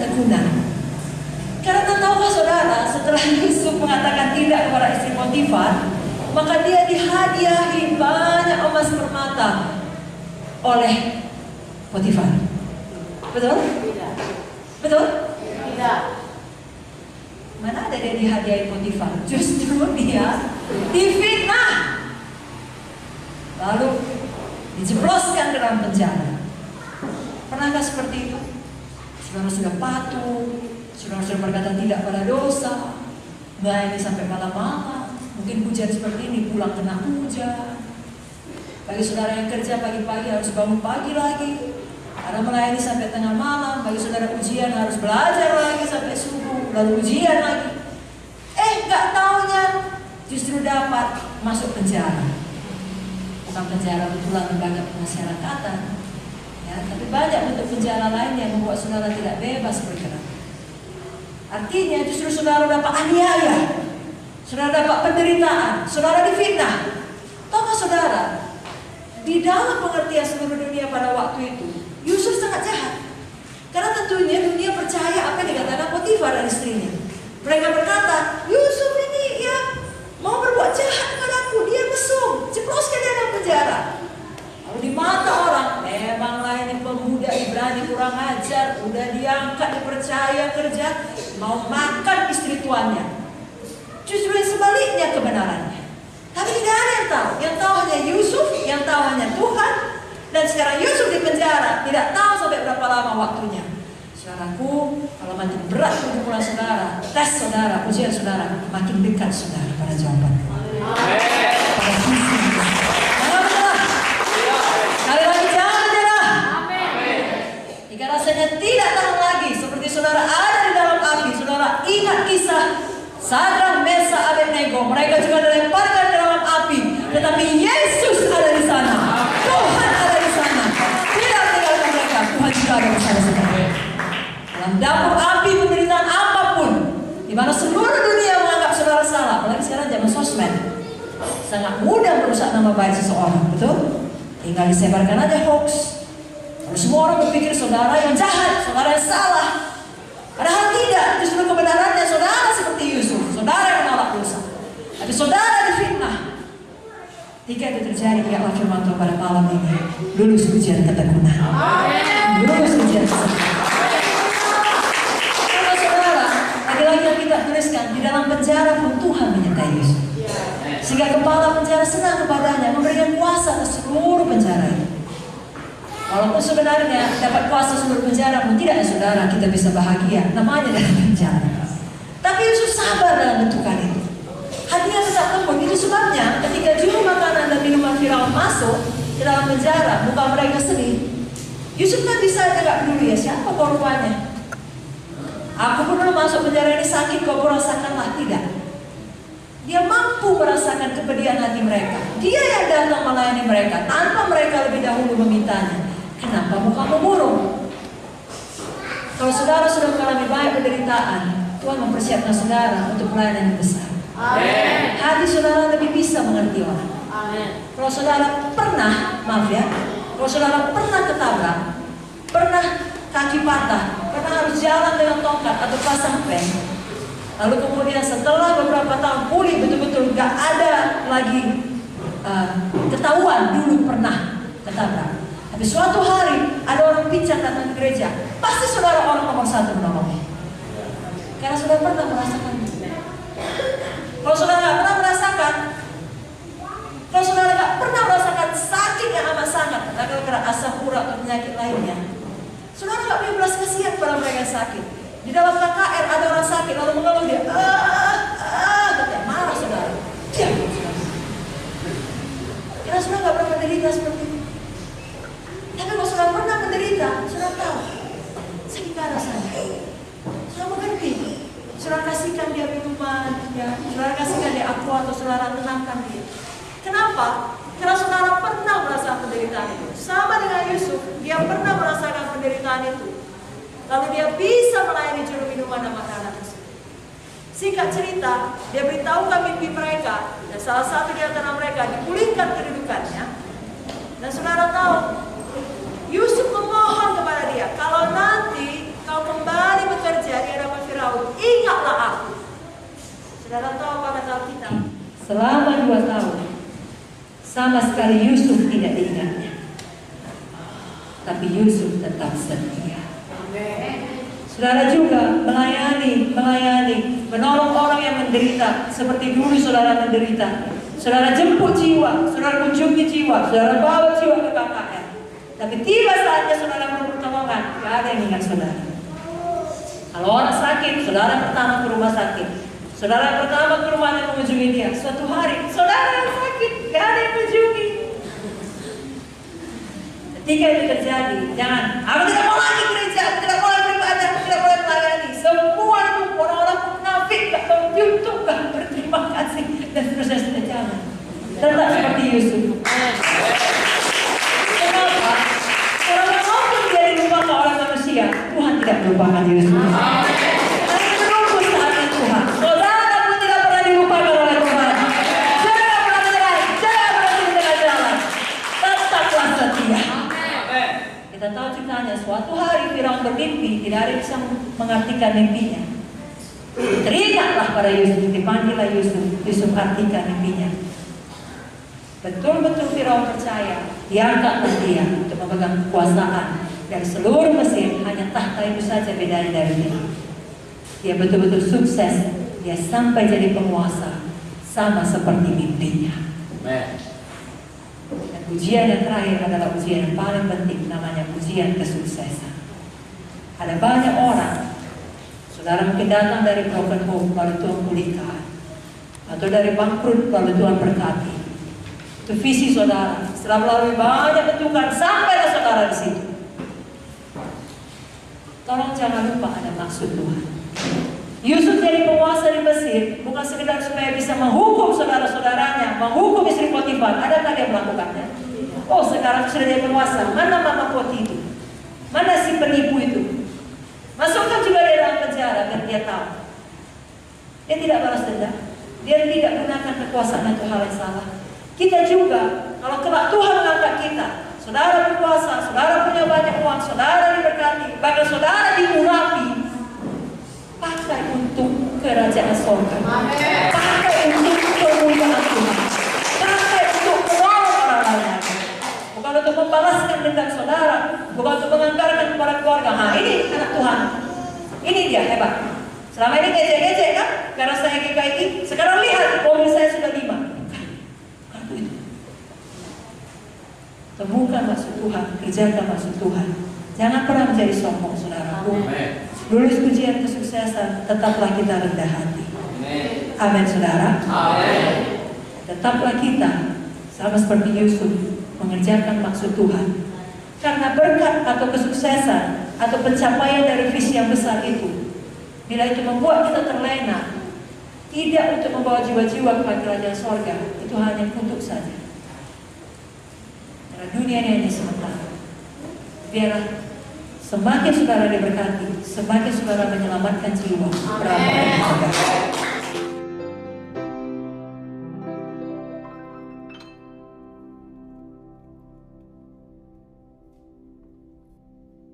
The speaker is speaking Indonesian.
ketekunan. Karena tahukah saudara, setelah Yusuf mengatakan tidak kepada istri Potifar, maka dia dihadiahi banyak emas permata oleh Potifar. Betul? Tidak. Betul? Tidak. Mana ada dia dihadiahi Potifar? Justru dia difitnah, lalu dijebloskan dalam penjara. Pernahkah seperti itu? Saudara sudah patuh, saudara sudah berkata tidak pada dosa, melayani sampai malam-malam. Mungkin hujan seperti ini, pulang kena hujan. Bagi saudara yang kerja pagi-pagi harus bangun pagi lagi, karena melayani sampai tengah malam. Bagi saudara ujian harus belajar lagi sampai subuh, lalu ujian lagi. Gak taunya justru dapat masuk penjara. Bukan penjara betulan lembaga pemasyarakatan, ya, tapi banyak bentuk penjara lain yang membuat saudara tidak bebas bergerak. Artinya justru saudara dapat aniaya, saudara dapat penderitaan, saudara difitnah. Tahukah saudara, di dalam pengertian seluruh dunia pada waktu itu, Yusuf sangat jahat. Karena tentunya dunia percaya apa yang dikatakan Potifar dan istrinya. Mereka berkata, Yusuf ini ya mau berbuat jahat kepadaku, dia mesum, jebloskan dia dalam penjara. Lalu di mata orang, memanglah ini pemuda Ibrani kurang ajar, udah diangkat, dipercaya kerja, mau makan istri tuannya. Justru yang sebaliknya kebenarannya. Tapi tidak ada yang tahu. Yang tahu hanya Yusuf, yang tahu hanya Tuhan. Dan sekarang Yusuf di penjara, tidak tahu sampai berapa lama waktunya. Saudaraku, kalau makin berat pergumulan saudara, tes saudara, ujian saudara, makin dekat saudara pada jawaban. Pada visi. Jangan menyerah. Sekali lagi jangan menyerah. Jika rasanya tidak tahan lagi, seperti saudara ada di dalam api, saudara ingat kisah Sadrak, Mesak, Abednego. Mereka juga dilemparkan ke dalam api, tetapi Yesus ada di sana. Tuhan ada di sana. Tidak tinggalkan mereka. Tuhan juga ada bersama saudara. Dalam dapur api penderitaan apapun, di mana seluruh dunia menganggap saudara salah, apalagi sekarang zaman sosmed, sangat mudah merusak nama baik seseorang, betul? Tinggal disebarkan aja hoax. Lalu semua orang berpikir saudara yang jahat, saudara yang salah. Padahal tidak, justru kebenarannya saudara seperti Yusuf, saudara yang menolak dosa. Tapi saudara difitnah. Jika itu terjadi, biarlah firman Tuhan pada malam ini lulus ujian ketekunan. Lulus ujian ketekunan. Lagi-lagi yang kita tuliskan, di dalam penjara pun Tuhan menyertai Yusuf. Sehingga kepala penjara senang kepadanya, memberikan kuasa ke seluruh penjara itu. Walaupun sebenarnya dapat kuasa seluruh penjara pun tidak, saudara, kita bisa bahagia namanya dalam penjara. Tapi Yusuf sabar dalam bentukan itu. Hatinya tetap lembut. Itu sebabnya ketika juru makanan dan minuman Firaun masuk ke dalam penjara, muka mereka sedih. Yusuf kan bisa aja gak peduli, ya siapa korbannya. Aku pun dulu masuk penjara ini sakit, kau rasakanlah. Tidak. Dia mampu merasakan kepedihan hati mereka. Dia yang datang melayani mereka tanpa mereka lebih dahulu memintanya. Kenapa mukamu murung? Kalau saudara sudah mengalami banyak penderitaan, Tuhan mempersiapkan saudara untuk pelayanan yang besar. Amen. Hati saudara lebih bisa mengerti orang. Amen. Kalau saudara pernah, maaf ya, kalau saudara pernah ketabrak, pernah kaki patah, pernah harus jalan dengan tongkat atau pasang pen, lalu kemudian setelah beberapa tahun pulih betul-betul gak ada lagi ketahuan dulu pernah ketabrak. Tapi suatu hari ada orang pincang datang ke gereja, pasti saudara orang nomor satu menolongnya. Karena saudara pernah merasakan. Kalau saudara gak pernah merasakan, kalau saudara gak pernah merasakan sakit yang amat sangat, karena asam urat atau penyakit lainnya, saudara gak punya belas kasihan pada mereka yang sakit. Di dalam KKR ada orang sakit lalu mengeluh dia, katanya marah saudara. Diam saudara. Karena saudara gak pernah menderita seperti itu. Tapi kalau saudara pernah menderita, saudara tahu sakit rasanya. Saudara mengerti. Saudara kasihkan dia minuman, ya. Saudara kasihkan dia aqua atau saudara tenangkan dia. Kenapa? Karena saudara pernah merasakan penderitaan itu. Sama dengan Yusuf, dia pernah merasakan penderitaan itu. Lalu dia bisa melayani juru minuman dan makanan tersebut. Singkat cerita, dia beritahukan mimpi mereka, dan salah satu di antara mereka dipulihkan kedudukannya. Dan saudara tahu, Yusuf memohon kepada dia, kalau nanti kau kembali Saudara tahu pada Alkitab, selama 2 tahun sama sekali Yusuf tidak diingatnya, tapi Yusuf tetap setia. Saudara juga melayani, menolong orang yang menderita seperti dulu saudara menderita. Saudara jemput jiwa, saudara kunjungi jiwa, saudara bawa jiwa ke KKR. Tapi tiba saatnya saudara perlu pertolongan, gak ada yang ingat saudara. Kalau orang sakit, saudara pertama ke rumah sakit. Saudara pertama ke rumahnya mengunjungi dia. Suatu hari, saudara yang sakit, gak ada yang mengunjungi. Ketika itu terjadi, jangan, aku tidak mau lagi gereja, aku tidak mau lagi beribadah, aku tidak mau lagi melayani. Semua itu orang-orang munafik, gak tahu YouTube, gak berterima kasih, dan seterusnya sudah jangan. Tetap seperti Yusuf. Kenapa? Orang yang maupun dia dilupakan oleh manusia, Tuhan tidak melupakan Yusuf. Tapi menunggu saatnya Tuhan. Saudara pun tidak pernah dilupakan oleh Tuhan. Jangan pernah menyerah, jangan pernah di tengah jalan. Tetaplah setia. Kita tahu ceritanya, suatu hari Firaun bermimpi, tidak ada yang bisa mengartikan mimpinya. Teringatlah pada Yusuf, dipanggillah Yusuf, Yusuf artikan mimpinya. Betul-betul Firaun percaya, diangkatlah dia untuk memegang kekuasaan dari seluruh Mesir, hanya tahta itu saja bedanya dari dia. Dia betul-betul sukses, dia sampai jadi penguasa, sama seperti mimpinya. Dan ujian yang terakhir adalah ujian yang paling penting, namanya ujian kesuksesan. Ada banyak orang, saudara mungkin datang dari broken home, lalu Tuhan pulihkan, atau dari bangkrut, lalu Tuhan berkati. Itu visi saudara. Setelah melalui banyak bentukan, sampailah saudara di situ. Tolong jangan lupa ada maksud Tuhan. Yusuf jadi penguasa di Mesir bukan sekedar supaya bisa menghukum saudara-saudaranya, menghukum istri Potifar. Adakah dia melakukannya? Oh, sekarang sudah jadi penguasa. Mana mama Poti itu? Mana si penipu itu? Masukkan juga dia dalam penjara biar dia tahu. Dia tidak balas dendam. Dia tidak gunakan kekuasaan itu hal yang salah. Kita juga, kalau kelak Tuhan mengangkat kita, saudara berkuasa, saudara punya banyak uang, saudara diberkati, bahkan saudara diurapi, pakai untuk kerajaan surga, pakai untuk kemuliaan Tuhan, pakai untuk menolong orang lain, bukan untuk membalaskan dendam saudara, bukan untuk menganggarkan kepada keluarga. Nah, ini anak Tuhan, ini dia hebat. Selama ini ngejek-ngejek kan, karena saya GKI, sekarang lihat mobil saya sudah 5. Temukan maksud Tuhan, kerjakan maksud Tuhan. Jangan pernah menjadi sombong, saudaraku. Lulus ujian kesuksesan, tetaplah kita rendah hati. Amin, saudara. Amin. Tetaplah kita sama seperti Yusuf mengerjakan maksud Tuhan. Karena berkat atau kesuksesan atau pencapaian dari visi yang besar itu, bila itu membuat kita terlena, tidak untuk membawa jiwa-jiwa ke kerajaan sorga, itu hanya kutuk saja. Dunia ini hanya sementara. Biarlah semakin saudara diberkati, semakin saudara menyelamatkan jiwa. Berapa